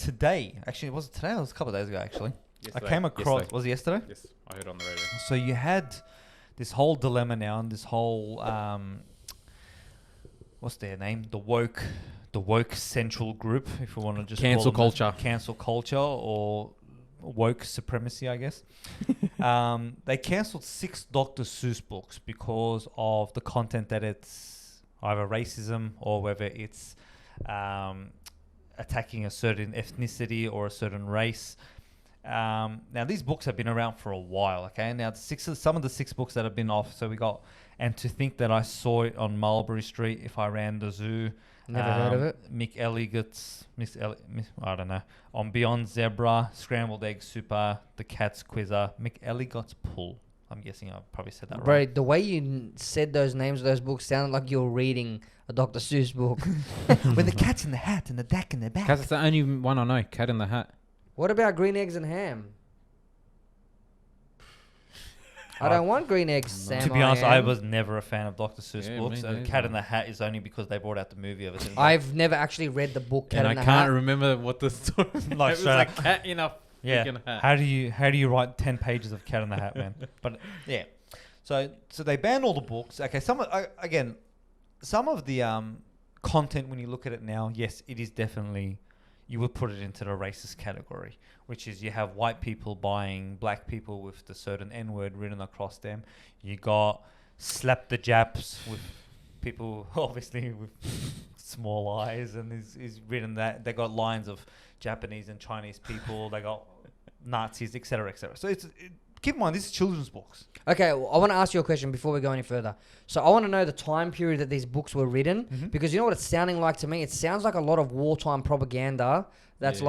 today, actually, was it today? It was a couple of days ago, actually. Yesterday. I came across, Yesterday. was it yesterday? Yes, I heard on the radio. So you had this whole dilemma now and this whole, what's their name? The woke central group, if we want to just Cancel call them culture. cancel culture or woke supremacy, I guess. They cancelled 6 Dr. Seuss books because of the content that it's either racism or whether it's attacking a certain ethnicity or a certain race. Now these books have been around for a while, okay? Now some of the 6 books that have been off, so we got And to Think That I Saw It on Mulberry Street If I Ran the Zoo. Never heard of it. Mick Elligot's, I don't know, On Beyond Zebra, Scrambled Egg Super, The Cat's Quizzer, Mick Elligot's Pull. I'm guessing I probably said that Bro, right. the way you said those names of those books sounded like you were reading a Dr. Seuss book. With the cat's in the hat and the duck in the back. That's the only one I know. Cat in the Hat. What about Green Eggs and Ham? I don't want green eggs, Sam. To be honest, I was never a fan of Dr. Seuss Yeah, books. me neither. Cat in the Hat is only because they brought out the movie of it. I've never actually read the book Cat And I in the can't Hat. remember what the story was. Like, It was like cat in a freaking hat. How do you write 10 pages of Cat in the Hat, man? But yeah, so they banned all the books. Okay, some of the content when you look at it now, yes, it is definitely, you would put it into the racist category, which is you have white people buying black people with the certain N-word written across them. You got Slap the Japs with people obviously with small eyes, and is written that they got lines of Japanese and Chinese people. They got Nazis, etc., etc. So keep in mind, this is children's books. Okay, well, I want to ask you a question before we go any further. So I want to know the time period that these books were written, because you know what it's sounding like to me? It sounds like a lot of wartime propaganda that's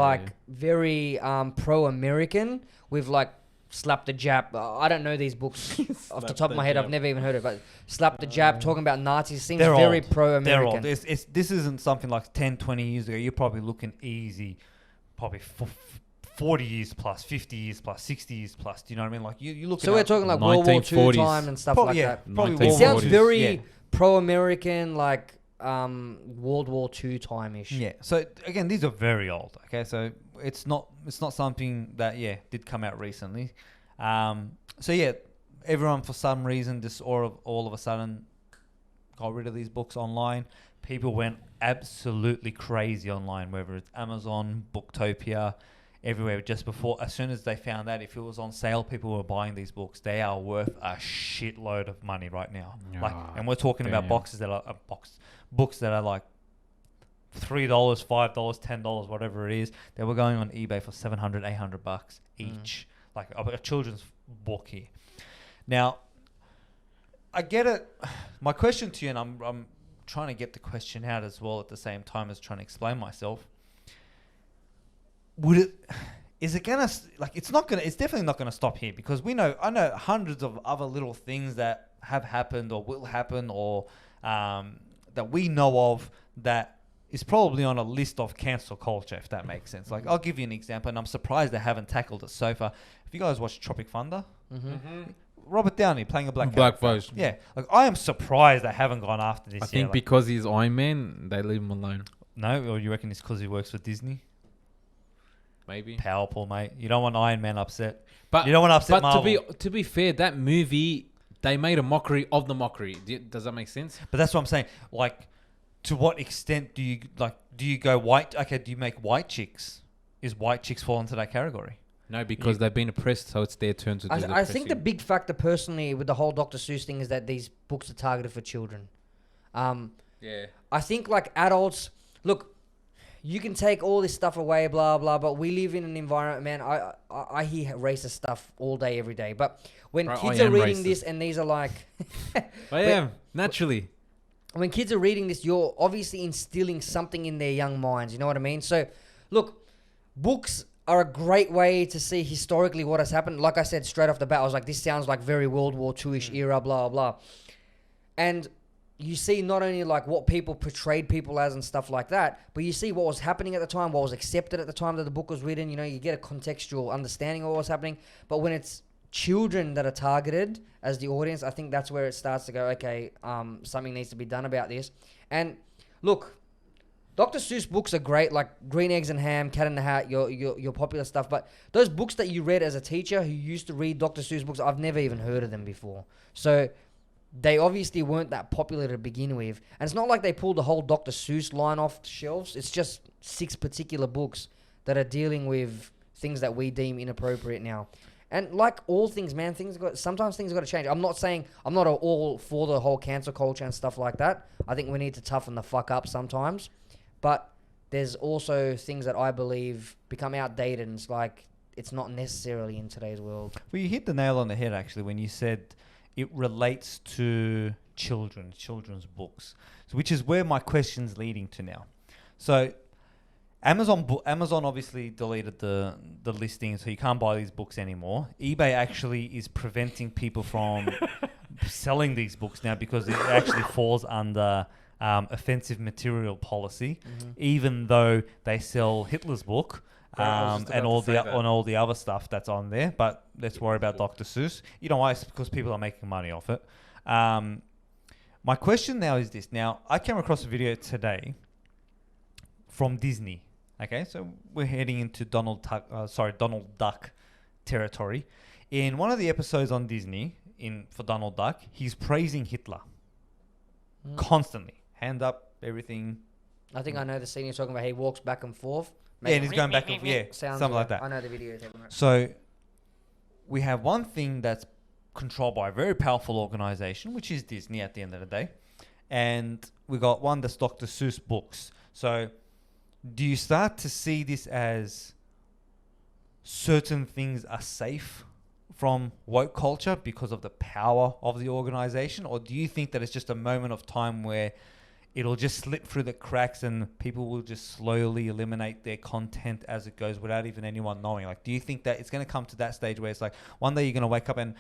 very pro-American with like Slap the Jap. I don't know these books off the top of my head. I've never even heard of it. But Slap the Jap, talking about Nazis, seems very pro-American. They're old. This isn't something like 10, 20 years ago. You're probably looking easy, probably 40 years plus, 50 years plus, 60 years plus. Do you know what I mean? Like you look. So we're talking like World War II time and stuff like that. Probably It sounds 1940s. very pro-American, like World War II time-ish. Yeah. So again, these are very old. Okay, so it's not something that did come out recently. So yeah, everyone for some reason just all of a sudden got rid of these books online. People went absolutely crazy online, whether it's Amazon, Booktopia, everywhere. Just before, as soon as they found out if it was on sale, people were buying these books. They are worth a shitload of money right now. And we're talking about boxes that are books that are like $3, $5, $10, whatever it is. They were going on eBay for $700, $800 each. Like a children's book here. Now, I get it. My question to you, and I'm trying to get the question out as well at the same time as trying to explain myself. It's definitely not gonna stop here, because I know hundreds of other little things that have happened or will happen or that we know of that is probably on a list of cancel culture, if that makes sense. Like, I'll give you an example, and I'm surprised they haven't tackled it so far. Have you guys watched Tropic Thunder? Robert Downey playing a black voice. Yeah, like I am surprised they haven't gone after this. I think because he's Iron Man, they leave him alone. No, or you reckon it's because he works for Disney? Maybe. Powerful, mate. You don't want Iron Man upset. But you don't want to upset Marvel. to be fair, that movie, they made a mockery of the mockery. Does that make sense? But that's what I'm saying. Like, to what extent do you go white? Okay, do you make white chicks? Is white chicks fall into that category? No, because they've been oppressed, so it's their turn to do the I think the big factor personally with the whole Dr. Seuss thing is that these books are targeted for children. I think like adults, look, you can take all this stuff away, blah, blah, but we live in an environment, man, I hear racist stuff all day, every day. But when kids are reading this and these are like... I am, naturally. When kids are reading this, you're obviously instilling something in their young minds. You know what I mean? So, look, books are a great way to see historically what has happened. Like I said, straight off the bat, I was like, this sounds like very World War II-ish era, blah, blah. And you see not only like what people portrayed people as and stuff like that, but you see what was happening at the time, what was accepted at the time that the book was written. You know, you get a contextual understanding of what was happening. But when it's children that are targeted as the audience, I think that's where it starts to go, okay, something needs to be done about this. And look, Dr. Seuss books are great, like Green Eggs and Ham, Cat in the Hat, your popular stuff. But those books that you read as a teacher who used to read Dr. Seuss books, I've never even heard of them before. So they obviously weren't that popular to begin with. And it's not like they pulled the whole Dr. Seuss line off the shelves. It's just 6 particular books that are dealing with things that we deem inappropriate now. And like all things, man, sometimes things got to change. I'm not all for the whole cancel culture and stuff like that. I think we need to toughen the fuck up sometimes. But there's also things that I believe become outdated, and it's like it's not necessarily in today's world. Well, you hit the nail on the head actually when you said it relates to children's books, so, which is where my question's leading to now. So Amazon obviously deleted the listing, so you can't buy these books anymore. eBay actually is preventing people from selling these books now because it actually falls under offensive material policy, even though they sell Hitler's book and all the other stuff that's on there. But let's worry about Dr. Seuss. You know why? It's because people are making money off it. My question now is this. Now, I came across a video today from Disney. Okay, so we're heading into Donald Duck territory. In one of the episodes on Disney, for Donald Duck, he's praising Hitler constantly. Hand up, everything. I think I know the scene you're talking about. He walks back and forth. Yeah, and he's going back and something like that. I know the video you're talking about. So we have one thing that's controlled by a very powerful organization, which is Disney at the end of the day. And we got one that's Dr. Seuss Books. So do you start to see this as certain things are safe from woke culture because of the power of the organization? Or do you think that it's just a moment of time where it'll just slip through the cracks and people will just slowly eliminate their content as it goes without even anyone knowing? Like, do you think that it's going to come to that stage where it's like one day you're going to wake up and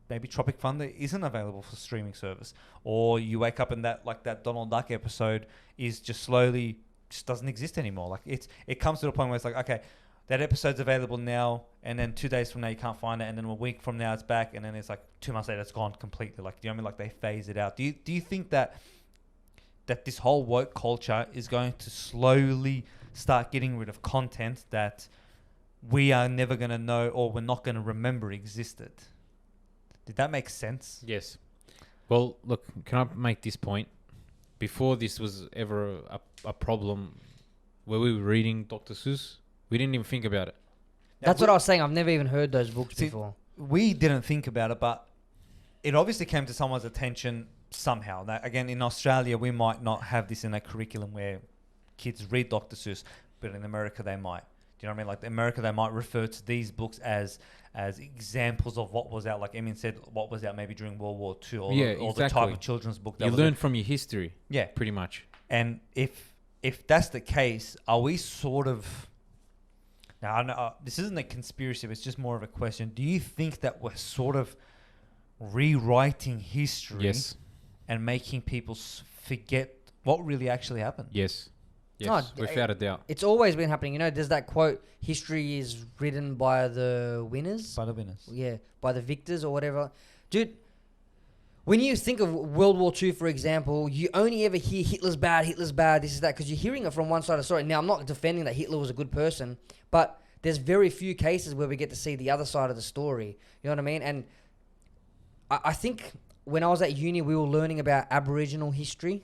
maybe Tropic Thunder isn't available for streaming service, or you wake up and that Donald Duck episode is just slowly just doesn't exist anymore? Like it comes to the point where it's like, okay, that episode's available now, and then 2 days from now you can't find it, and then a week from now it's back, and then it's like 2 months later it's gone completely. Like, do you know what I mean? Like, they phase it out. Do you think that this whole woke culture is going to slowly start getting rid of content that we are never going to know or we're not going to remember existed? Did that make sense? Yes. Well, look, can I make this point? Before this was ever a problem where we were reading Dr. Seuss, we didn't even think about it. That's what I was saying. I've never even heard those books before. We didn't think about it, but it obviously came to someone's attention somehow. Now, again, in Australia, we might not have this in a curriculum where kids read Dr. Seuss, but in America, they might. Do you know what I mean? Like, in America, they might refer to these books as examples of what was out. Like Emin said, what was out maybe during World War II, or the type of children's book that you learn from your history. Yeah, pretty much. And if that's the case, are we sort of... Now, I know, this isn't a conspiracy, but it's just more of a question. Do you think that we're sort of rewriting history and making people forget what really actually happened? Yes. Yes, without a doubt. It's always been happening. You know, there's that quote, history is written by the winners. By the winners. Yeah, by the victors or whatever. Dude, when you think of World War II, for example, you only ever hear Hitler's bad, this is that, because you're hearing it from one side of the story. Now, I'm not defending that Hitler was a good person, but there's very few cases where we get to see the other side of the story. You know what I mean? And I think... when I was at uni, we were learning about Aboriginal history.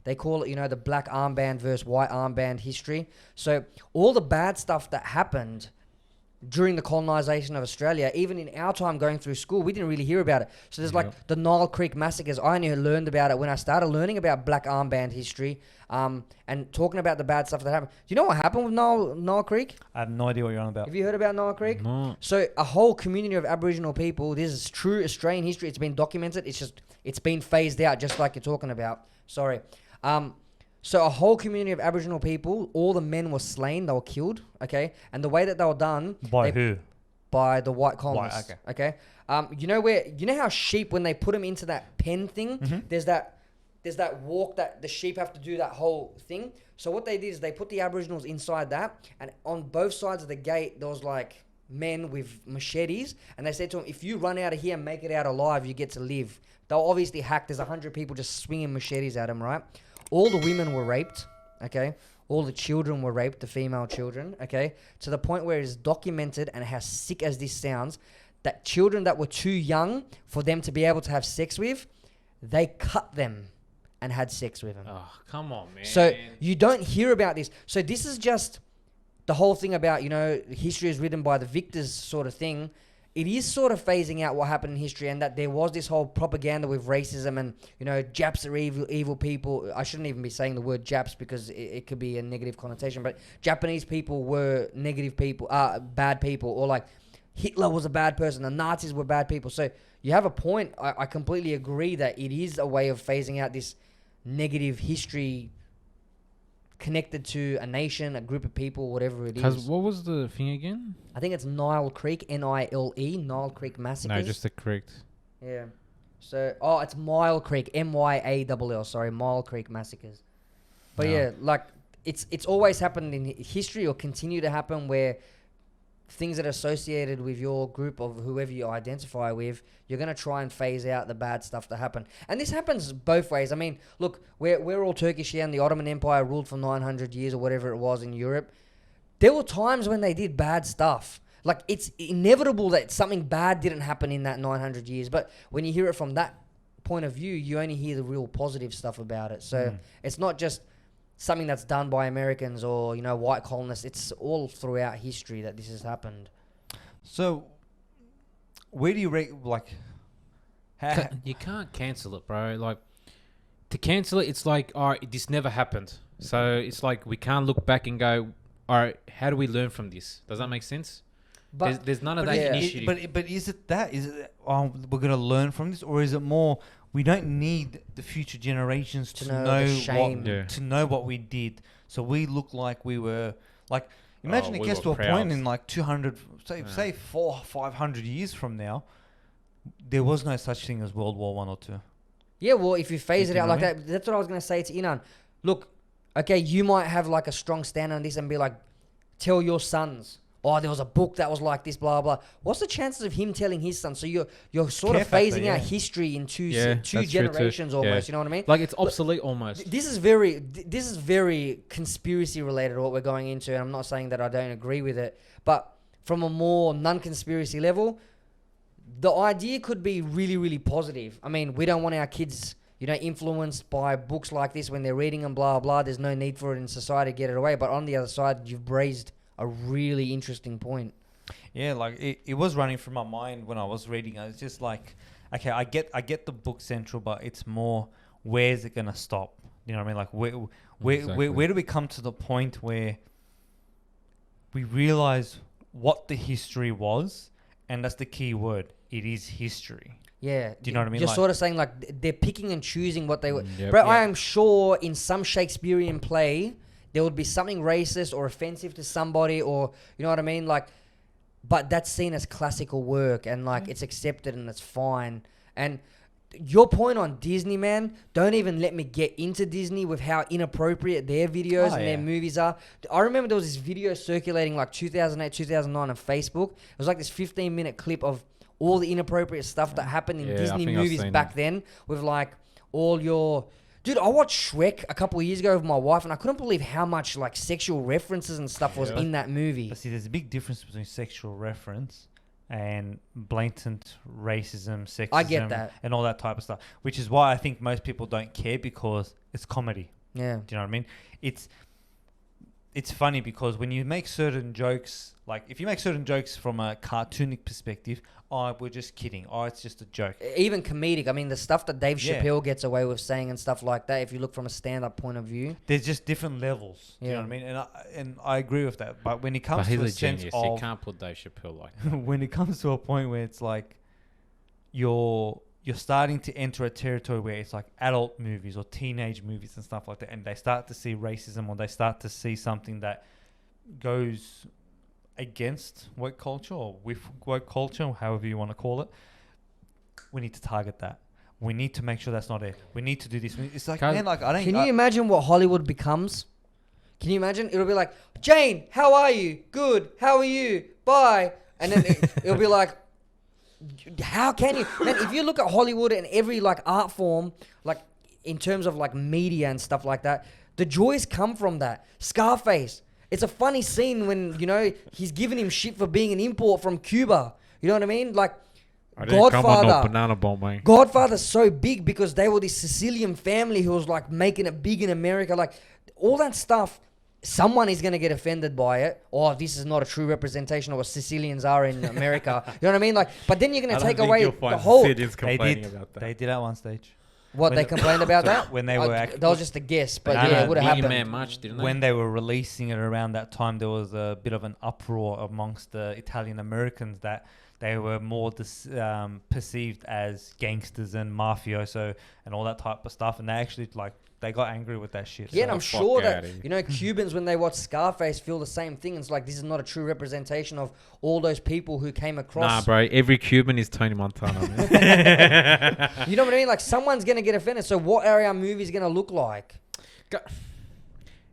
They call it, the black armband versus white armband history. So all the bad stuff that happened during the colonization of Australia, even in our time going through school, we didn't really hear about it. So there's like the Nile Creek massacres. I only learned about it when I started learning about black armband history and talking about the bad stuff that happened. Do you know what happened with Nile Creek? I have no idea what you're on about. Have you heard about Nile Creek? No. So a whole community of Aboriginal people, this is true Australian history. It's been documented. It's been phased out, just like you're talking about. Sorry. So a whole community of Aboriginal people, all the men were slain. They were killed. Okay. And the way that they were done. By who? By the white colonists. Okay. You know how sheep, when they put them into that pen thing, there's that walk that the sheep have to do, that whole thing. So what they did is they put the Aboriginals inside that, and on both sides of the gate, there was like men with machetes, and they said to them, if you run out of here and make it out alive, you get to live. They were obviously hacked. There's 100 people just swinging machetes at them, right? All the women were raped, okay? all the children were raped, the female children, okay, to the point where it's documented, and how sick as this sounds, that children that were too young for them to be able to have sex with, they cut them and had sex with them. Oh, come on, man. So you don't hear about this. So this is just the whole thing about, history is written by the victors sort of thing. It is sort of phasing out what happened in history, and that there was this whole propaganda with racism and, Japs are evil people. I shouldn't even be saying the word Japs because it could be a negative connotation, but Japanese people were negative people, bad people, or like Hitler was a bad person, the Nazis were bad people. So you have a point. I completely agree that it is a way of phasing out this negative history connected to a nation, a group of people, whatever it is. What was the thing again? I think it's Nile Creek, Nile, Nile Creek Massacres. No, just the correct. Yeah. So, it's Mile Creek, Myall, sorry, Mile Creek Massacres. But No. yeah, like, it's always happened in history, or continue to happen, where things that are associated with your group of whoever you identify with, you're going to try and phase out the bad stuff that happen. And this happens both ways. I mean, look, we're all Turkish here, and the Ottoman Empire ruled for 900 years or whatever it was in Europe. There were times when they did bad stuff. Like, it's inevitable that something bad didn't happen in that 900 years. But when you hear it from that point of view, you only hear the real positive stuff about it. So it's not just something that's done by Americans or, white colonists. It's all throughout history that this has happened. So, where do you rate, like... You can't cancel it, bro. Like, to cancel it, it's like, all right, this never happened. So it's like we can't look back and go, all right, how do we learn from this? Does that make sense? But there's none of that initiative. But is it that? Is it, we're going to learn from this? Or is it more, we don't need the future generations to know what we did. So we look like we were... Like, imagine it gets to a point in like 200, say 500 years from now, there was no such thing as World War 1 or 2. Yeah, well, if you phase it out like I mean? that, that's what I was going to say to Inan. Look, okay, you might have like a strong stand on this and be like, tell your sons, there was a book that was like this, blah, blah. What's the chances of him telling his son? So you're sort of phasing out history in two generations almost, you know what I mean? Like, it's obsolete almost. This is very conspiracy related, what we're going into, and I'm not saying that I don't agree with it, but from a more non-conspiracy level, the idea could be really, really positive. I mean, we don't want our kids, influenced by books like this when they're reading them, blah, blah. There's no need for it in society to get it away. But on the other side, you've raised a really interesting point. Yeah, like it was running through my mind when I was reading. I was just like, okay, I get the book central, but it's more, where's it gonna stop? You know what I mean? Like where do we come to the point where we realize what the history was, and that's the key word. It is history. Yeah. Do you know what I mean? You're like, sort of saying like they're picking and choosing what they were. Yep. Bro, I am sure in some Shakespearean play, there would be something racist or offensive to somebody, or, you know what I mean? Like, but that's seen as classical work, and like it's accepted and it's fine. And your point on Disney, man, don't even let me get into Disney with how inappropriate their videos and their movies are. I remember there was this video circulating like 2008, 2009 on Facebook. It was like this 15-minute clip of all the inappropriate stuff that happened in Disney movies back then, with like all your... Dude, I watched Shrek a couple of years ago with my wife, and I couldn't believe how much like sexual references and stuff was in that movie. But see, there's a big difference between sexual reference and blatant racism, sexism, I get that, and all that type of stuff, which is why I think most people don't care, because it's comedy. Yeah. Do you know what I mean? It's funny because when you make certain jokes, like if you make certain jokes from a cartoonic perspective, we're just kidding. It's just a joke. Even comedic. I mean, the stuff that Dave Chappelle gets away with saying and stuff like that, if you look from a stand-up point of view. There's just different levels. Do you know what I mean? And I agree with that. But when it comes to a sense genius. of... You can't put Dave Chappelle like that. When it comes to a point where it's like you're starting to enter a territory where it's like adult movies or teenage movies and stuff like that, and they start to see racism, or they start to see something that goes against woke culture or with woke culture, however you want to call it, we need to target that. We need to make sure that's not it. We need to do this. It's like, man, like I don't... Can you imagine what Hollywood becomes? Can you imagine? It'll be like, Jane, how are you? Good. How are you? Bye. And then it'll be like, how can you? Man, if you look at Hollywood and every like art form, like in terms of like media and stuff like that, the joys come from that. Scarface. It's a funny scene when, you know, he's giving him shit for being an import from Cuba. You know what I mean? Like, I didn't come on no Godfather. banana bomb, mate. Godfather's so big because they were this Sicilian family who was like making it big in America. Like, all that stuff, someone is going to get offended by it. Oh, this is not a true representation of what Sicilians are in America. You know what I mean? Like, but then you're going to take away the whole... Sicilians They complaining did. about that. They did at one stage. What, When they the- complained about that? When they were That was just a guess, but No, yeah, no, it would have Million happened. Man March, didn't they? When they were releasing it around that time, there was a bit of an uproar amongst the Italian Americans that they were more perceived as gangsters and mafioso and all that type of stuff, and they actually they got angry with that shit. Yeah, and so- I'm fuck sure outta that, here. you know, Cubans, when they watch Scarface, feel the same thing. It's like, this is not a true representation of all those people who came across. Nah, bro. Every Cuban is Tony Montana, man. You know what I mean? Like, someone's going to get offended. So what are our movies going to look like?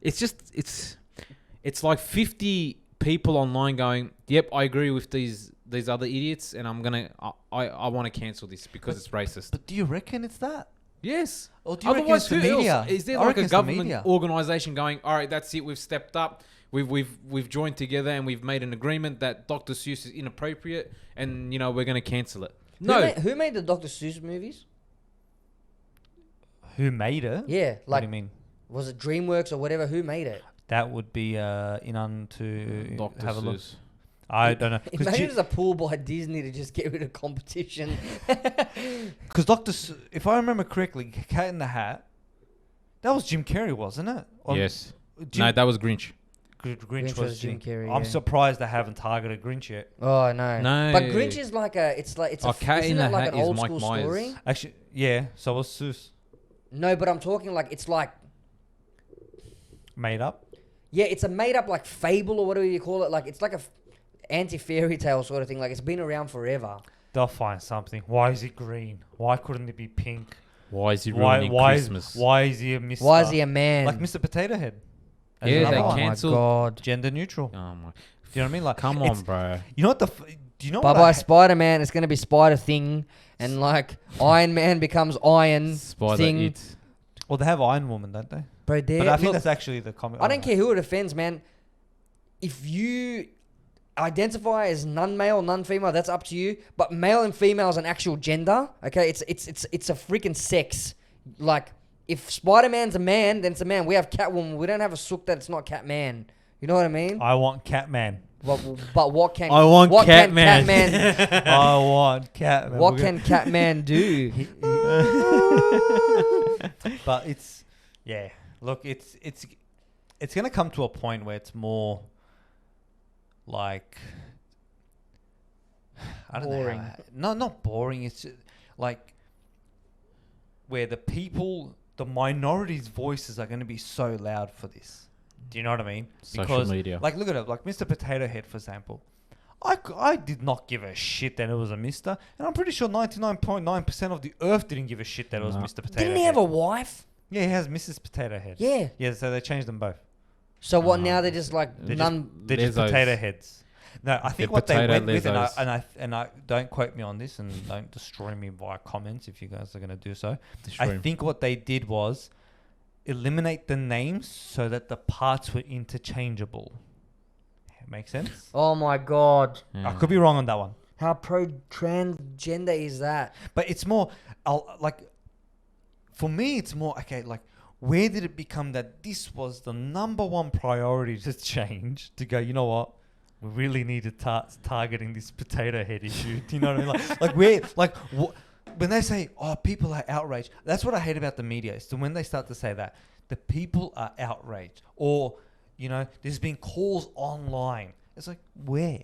It's just it's like 50 people online going, "Yep, I agree with these other idiots, and I want to cancel this because it's racist." But do you reckon it's that? Yes. Or do you reckon it's the who else? media? Is there I like reckon a it's the government media. organization going, "All right, that's it. We've stepped up. We've joined together and we've made an agreement that Dr. Seuss is inappropriate, and you know we're going to cancel it." No, Who made the Dr. Seuss movies? Who made it? Yeah, What like, do you mean? was it DreamWorks or whatever? Who made it? That would be in to Dr. have a look. Seuss. I don't know. Imagine there's a pull by Disney to just get rid of competition. Because if I remember correctly, Cat in the Hat, that was Jim Carrey, wasn't it? Or Yes. Jim, No, that was Grinch. Grinch was was Jim Carrey, I'm yeah. surprised they haven't targeted Grinch yet. Oh no. No. But Grinch is like it's Oh, Cat isn't in it the like Hat an is old Mike school Myers. story? Actually, yeah. So was Seuss No, but I'm talking like it's like, made up? yeah, it's a made up like fable or whatever you call it. Like, it's like a anti-fairy tale sort of thing. Like, it's been around forever. They'll find something. Why is he green? Why couldn't it be pink? Why is he Why ruining why Christmas? why is he a Mr. Why is he a man? like Mr. Potato Head? As Yeah, another they one. cancelled- Oh my god. Gender neutral. Oh my! Do you know what I mean? Like, Come it's- on, bro. You know what do you know Bye what bye Spider Man. It's gonna be Spider Thing, and like Iron Man becomes Iron Spider Thing. it. Well, they have Iron Woman, don't they? Bro, But I think that's actually the comic. I don't care who it offends, man. If you identify as non-male, non-female, that's up to you. But male and female is an actual gender. Okay, it's a freaking sex. Like, if Spider-Man's a man, then it's a man. We have Catwoman. We don't have a sook that it's not Catman. You know what I mean? I want Catman. But what can I want what can Catman. Catman I want Catman. what We're can Catman do? But it's look, it's gonna come to a point where it's more like I don't Boring. know. No, not boring. It's just like where the minorities' voices are going to be so loud for this. Do you know what I mean? Social media. Like, look at it. Like Mr. Potato Head, for example. I did not give a shit that it was a Mr. And I'm pretty sure 99.9% of the earth didn't give a shit that it was No. Mr. Potato Didn't Head. he have a wife? Yeah, he has Mrs. Potato Head. Yeah. Yeah, so they changed them both. So what now? They're just like They're none. They're just Lizos. potato heads. No, I think They're what they potato went with, Lizos. and I don't quote me on this, and don't destroy me via comments if you guys are going to do so. I Destroy him. think what they did was eliminate the names so that the parts were interchangeable. Make sense? Oh my god! I could be wrong on that one, How pro transgender is that? but it's more for me, it's more okay. Like, where did it become that this was the number one priority to change? To go, you know what? We really need to start targeting this potato head issue. Do you know what I mean? Like where, like when they say, "Oh, people are outraged," that's what I hate about the media. Is when they start to say that the people are outraged, or there's been calls online. It's like, where?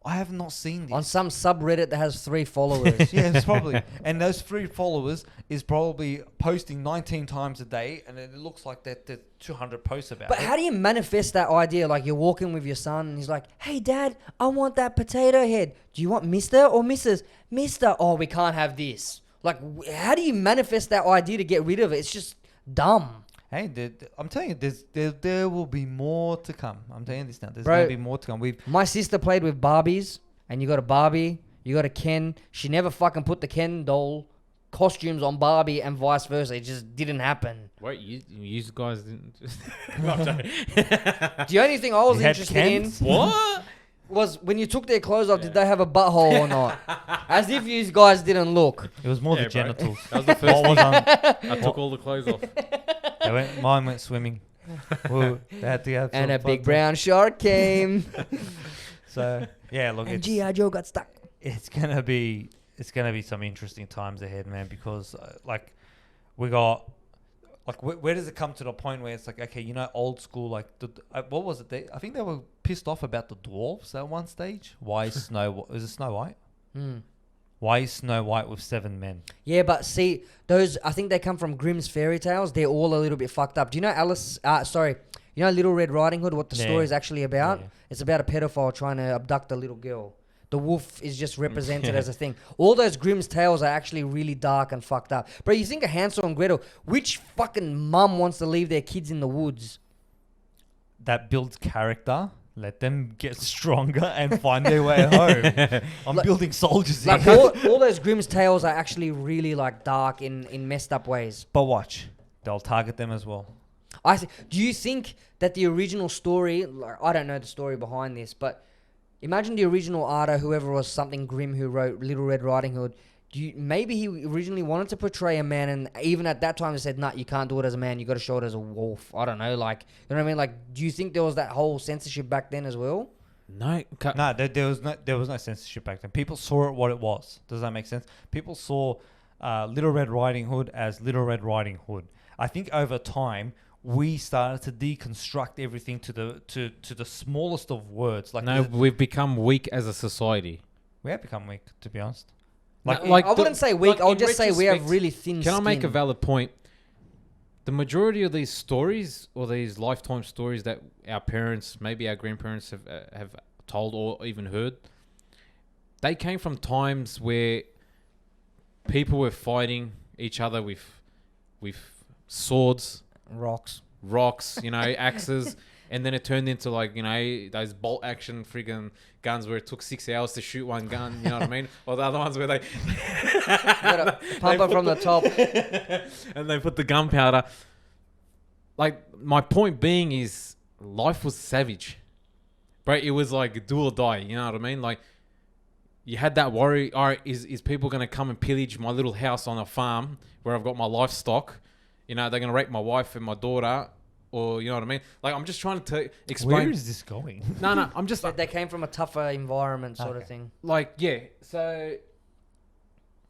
I have not seen this. On some subreddit that has 3 followers. Yeah, it's probably. And those 3 followers is probably posting 19 times a day, and it looks like that 200 posts about But it. how do you manifest that idea? Like, you're walking with your son, and he's like, "Hey, Dad, I want that potato head. Do you want Mr. or Mrs.? Mr. Oh, we can't have this." Like, how do you manifest that idea to get rid of it? It's just dumb. Hey, I'm telling you, there will be more to come. I'm telling you this now. There's Bro, going to be more to come. My sister played with Barbies, and you got a Barbie, you got a Ken. She never fucking put the Ken doll costumes on Barbie and vice versa. It just didn't happen. Wait, you guys didn't just... No, I'm joking. The only thing I was You had interested in Kens? What? was when you took their clothes off, did they have a butthole or not? As if you guys didn't look. It was more Yeah, the bro. genitals. That was the first What was thing. on? I took all the clothes off. Mine went swimming. Woo, they had to have And some a big fun. brown shark came. So yeah, look, And it's G.I. Joe got stuck. it's gonna be some interesting times ahead, man. Because like we got like where does it come to the point where it's like, okay, you know, old school, like what was it? I think they were pissed off about the dwarves at one stage. Why is is it Snow White? Why is Snow White with 7 men? Yeah, but see, those, I think they come from Grimm's fairy tales. They're all a little bit fucked up. Do you know you know Little Red Riding Hood, what the Yeah. story is actually about? Yeah. It's about a pedophile trying to abduct a little girl. The wolf is just represented as a thing. All those Grimm's tales are actually really dark and fucked up. But you think of Hansel and Gretel, which fucking mum wants to leave their kids in the woods? That builds character. Let them get stronger and find their way home. I'm building soldiers here. Like all those Grimm's tales are actually really like dark in messed up ways. But watch, they'll target them as well. Do you think that the original story, like, I don't know the story behind this, but imagine the original artist, whoever was something Grimm who wrote Little Red Riding Hood. Maybe he originally wanted to portray a man, and even at that time they said, "Nah, you can't do it as a man. You got to show it as a wolf." I don't know, like, you know what I mean? Like, do you think there was that whole censorship back then as well? No. No, there was no censorship back then. People saw it what it was. Does that make sense? People saw Little Red Riding Hood as Little Red Riding Hood. I think over time we started to deconstruct everything to the smallest of words. Like, No, we've become weak as a society. we have become weak, to be honest. Like, I wouldn't say weak. I'll in just say we have retrospect, really thin Can I skin. make a valid point? The majority of these stories or these lifetime stories that our parents, maybe our grandparents have told or even heard, they came from times where people were fighting each other with swords, rocks, you know, axes, and then it turned into, like, you know, those bolt action friggin' guns where it took 6 hours to shoot one gun, you know what I mean? Or the other ones where they Gotta pump it from the top. and they put the gunpowder. Like, my point being is life was savage. But it was like do or die, you know what I mean? Like, you had that worry, all right, is people going to come and pillage my little house on a farm where I've got my livestock? You know, they're going to rape my wife and my daughter, or, you know what I mean? Like, I'm just trying to explain. Where is this going? No, I'm just They came from a tougher environment, sort of thing. like, yeah. So,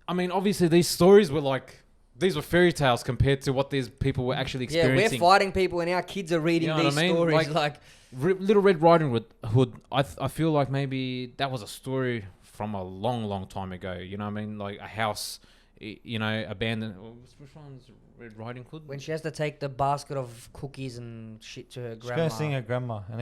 I mean, obviously these stories were like, these were fairy tales compared to what these people were actually Yeah, experiencing. we're fighting people, and our kids are reading You know these what I mean? stories. Like- Like Little Red Riding Hood, I feel like maybe that was a story from a long, long time ago. You know what I mean? Like a house, you know, abandoned. Which one's Red Riding Hood? when she has to take the basket of cookies and shit to her She's grandma. going to sing her grandma, and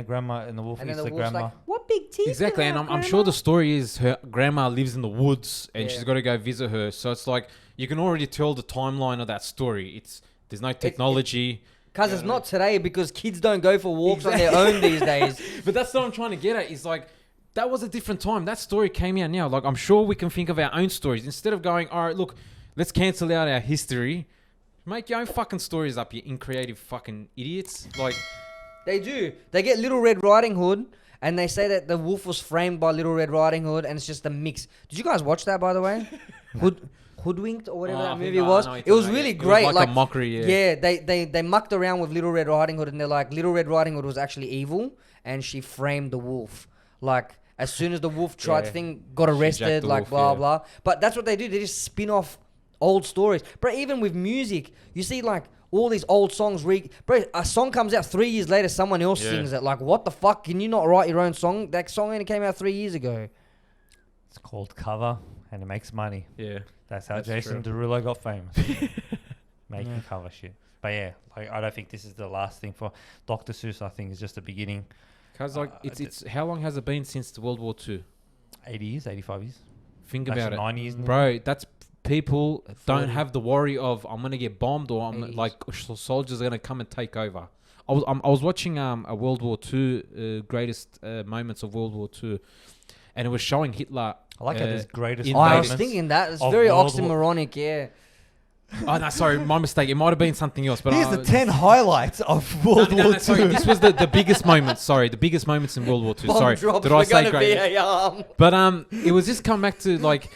the wolf and then eats the the wolf's grandma. like, "What big teeth?" Exactly, you and have, I'm sure Grandma?" the story is her grandma lives in the woods and Yeah. she's got to go visit her. So it's like you can already tell the timeline of that story. There's no technology. Because it's not today, because kids don't go for walks on their own these days. But that's what I'm trying to get at. Is like that was a different time. That story came out now. Like, I'm sure we can think of our own stories instead of going, all right, look, let's cancel out our history. Make your own fucking stories up, you increative fucking idiots. Like, They do. They get Little Red Riding Hood, and they say that the wolf was framed by Little Red Riding Hood, and it's just a mix. Did you guys watch that, by the way? Hoodwinked or whatever I that think movie I was. know It was it's really it great. was like a mockery. Yeah. They mucked around with Little Red Riding Hood, and they're like, Little Red Riding Hood was actually evil, and she framed the wolf. Like, as soon as the wolf tried Yeah. thing, got She arrested, jacked the like wolf, blah yeah. blah. But that's what they do. They just spin off old stories. But even with music, you see like all these old songs. Bro, a song comes out 3 years later, someone else Yeah. sings it. Like, what the fuck? Can you not write your own song? That song only came out 3 years ago. It's called cover, and it makes money. Yeah. That's how That's Jason true. Derulo got famous. Making cover shit. But yeah, like, I don't think this is the last thing for Dr. Seuss. I think it's just the beginning. Because like it's how long has it been since the World War II? 80 years, 85 years. Think Actually, about it, 90 years now. bro. That's people 40. don't have the worry of I'm gonna get bombed or I'm 80s. like soldiers are gonna come and take over. I was watching a World War II greatest moments of World War II, and it was showing Hitler. I like how there's greatest in I moments was thinking that. It's of very World War- oxymoronic, yeah. Oh no, sorry, my mistake. It might have been something else. But Here's the 10 highlights of World War II. Sorry, this was the biggest moments. Sorry, the biggest moments in World War II. Bomb Sorry, drops did I were say gonna great? be a, But it was just come back to like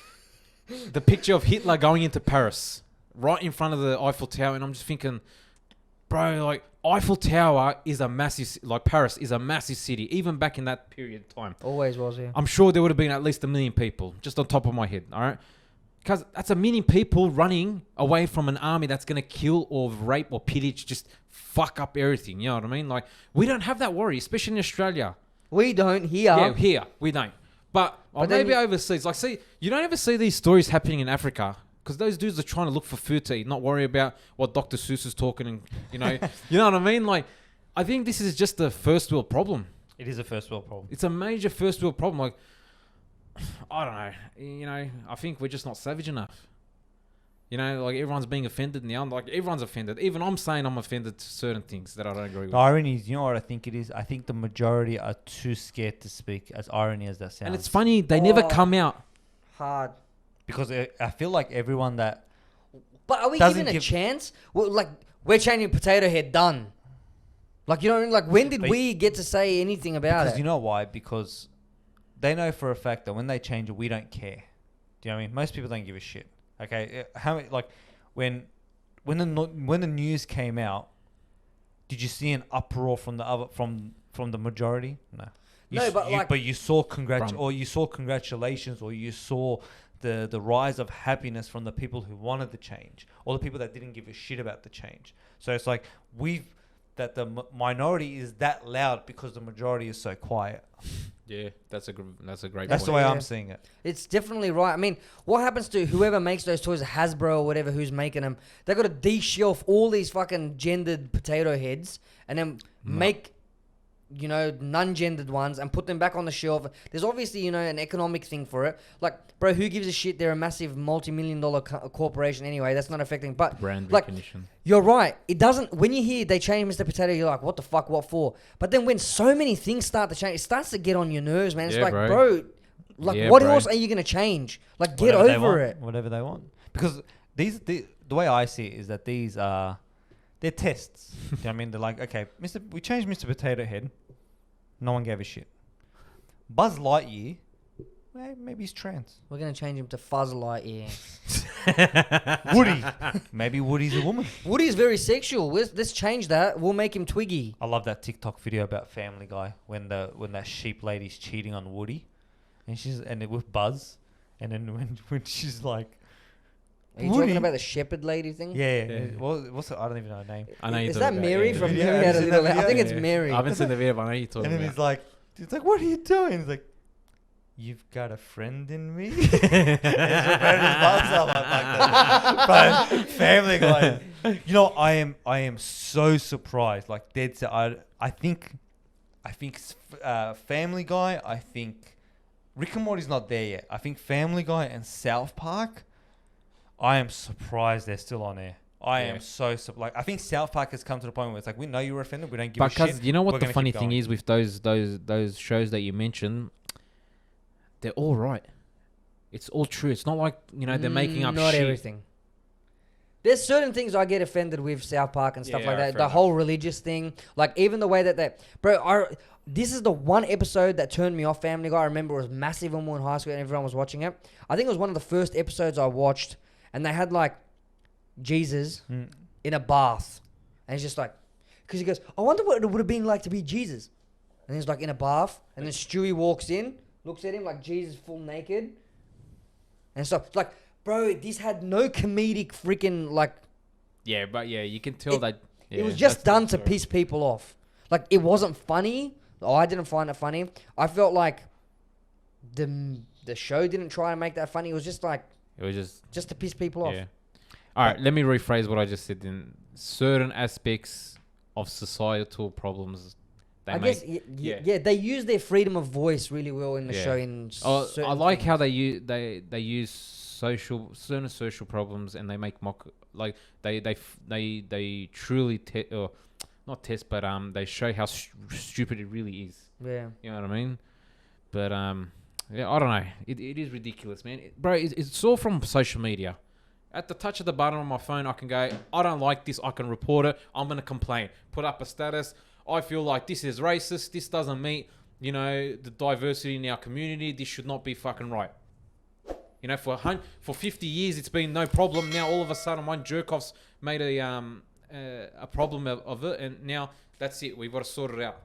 the picture of Hitler going into Paris, right in front of the Eiffel Tower, and I'm just thinking, bro, like Eiffel Tower is a massive, like Paris is a massive city, even back in that period of time. Always was, yeah. I'm sure there would have been at least 1 million people, just on top of my head. All right. Because that's 1 million people running away from an army that's going to kill or rape or pillage, just fuck up everything. You know what I mean? Like, we don't have that worry, especially in Australia. We don't here. Yeah, here, we don't. But then maybe overseas. Like, see, you don't ever see these stories happening in Africa because those dudes are trying to look for food to eat, not worry about what Dr. Seuss is talking and, you know, you know what I mean? Like, I think this is just a first world problem. It is a first world problem. It's a major first world problem. Like, I don't know. You know, I think we're just not savage enough. You know, like everyone's being offended now. Like everyone's offended. Even I'm saying I'm offended to certain things that I don't agree with. The irony is, you know what I think it is? I think the majority are too scared to speak, as irony as that sounds. And it's funny, they never come out. Hard. Because I feel like everyone that... But are we Doesn't given a give- chance? Well, like, we're changing Potato Head, done. Like, you know what I mean? Like, when did But- we get to say anything about Because it? you know why? Because they know for a fact that when they change it, we don't care. Do you know what I mean? Most people don't give a shit. Okay, how like when the news came out, did you see an uproar from the other from the majority? No. No, but like- but you saw From- or you saw congratulations, or you saw the rise of happiness from the people who wanted the change, or the people that didn't give a shit about the change. So it's like that the minority is that loud because the majority is so quiet. Yeah, that's a great That's point. the way Yeah. I'm seeing it. It's definitely right. I mean, what happens to whoever makes those toys, Hasbro or whatever, who's making them? They got to de-shelf all these fucking gendered potato heads and then make, you know, non-gendered ones and put them back on the shelf. There's obviously, you know, an economic thing for it. Like, bro, who gives a shit? They're a massive multi-million-dollar corporation anyway. That's not affecting. But Brand like, recognition. you're right. It doesn't. When you hear they change Mr. Potato, you're like, what the fuck? What for? But then when so many things start to change, it starts to get on your nerves, man. It's Yeah, like, bro. like, Yeah, what bro. else are you gonna change? Like, get Whatever they over want, it. Whatever they want. Because the way I see it is that these are they're tests. Do you know what I mean? They're like, okay, we changed Mr. Potato Head. No one gave a shit. Buzz Lightyear, maybe he's trans. We're gonna change him to Fuzz Lightyear. Woody, maybe Woody's a woman. Woody's very sexual. Let's change that. We'll make him Twiggy. I love that TikTok video about Family Guy when that sheep lady's cheating on Woody, and it with Buzz, and then when she's like, Are you Woody? talking about the shepherd lady thing? yeah. What's it? I don't even know her name. I know you're Is talking that about, Mary yeah. from Yeah, Mary have Had a you seen Little that Lamb? I think video? it's Yeah. Mary. I haven't seen the video, but I know you're talking And then about. it's like, what are you doing? He's like, you've got a friend in me. It's referring to Buzz like that. But Family Guy, you know, I am so surprised. Like dead set. I think Family Guy. I think Rick and Morty's not there yet. I think Family Guy and South Park. I am surprised they're still on air. I am so like I think South Park has come to the point where it's like we know you're offended, we don't give a shit. Because you know what We're the gonna funny keep thing going. is with those shows that you mentioned, they're all right. It's all true. It's not like, you know, they're making up Not shit. everything. There's certain things I get offended with South Park and stuff Yeah, like that. fair The enough. whole religious thing, like even the way that bro, this is the one episode that turned me off Family Guy. I remember it was massive when we were in high school and everyone was watching it. I think it was one of the first episodes I watched, and they had like Jesus in a bath, and he's just like, because he goes, I wonder what it would have been like to be Jesus, and he's like in a bath, and then Stewie walks in, looks at him like Jesus full naked, and stuff like. Bro, this had no comedic freaking, like... Yeah, but yeah, you can tell that... it was yeah, just that's done the to story. piss people off. Like, it wasn't funny. I didn't find it funny. I felt like the show didn't try to make that funny. It was just like... It was Just to piss people off. Yeah. All right, let me rephrase what I just said. In certain aspects of societal problems, they I make... guess, yeah. yeah, they use their freedom of voice really well in the Yeah. show. In Oh, I certain like things. how they use certain social problems, and they make mock, like they truly not test, but they show how stupid it really is. Yeah. You know what I mean? But yeah, I don't know. It is ridiculous, man. Bro, it's all from social media, At the touch of the button on my phone, I can go, I don't like this. I can report it. I'm going to complain. Put up a status. I feel like this is racist. This doesn't meet, you know, the diversity in our community. This should not be fucking right. You know, for 50 years, it's been no problem. Now, all of a sudden, one jerk-off's made a problem of it. And now, that's it. We've got to sort it out.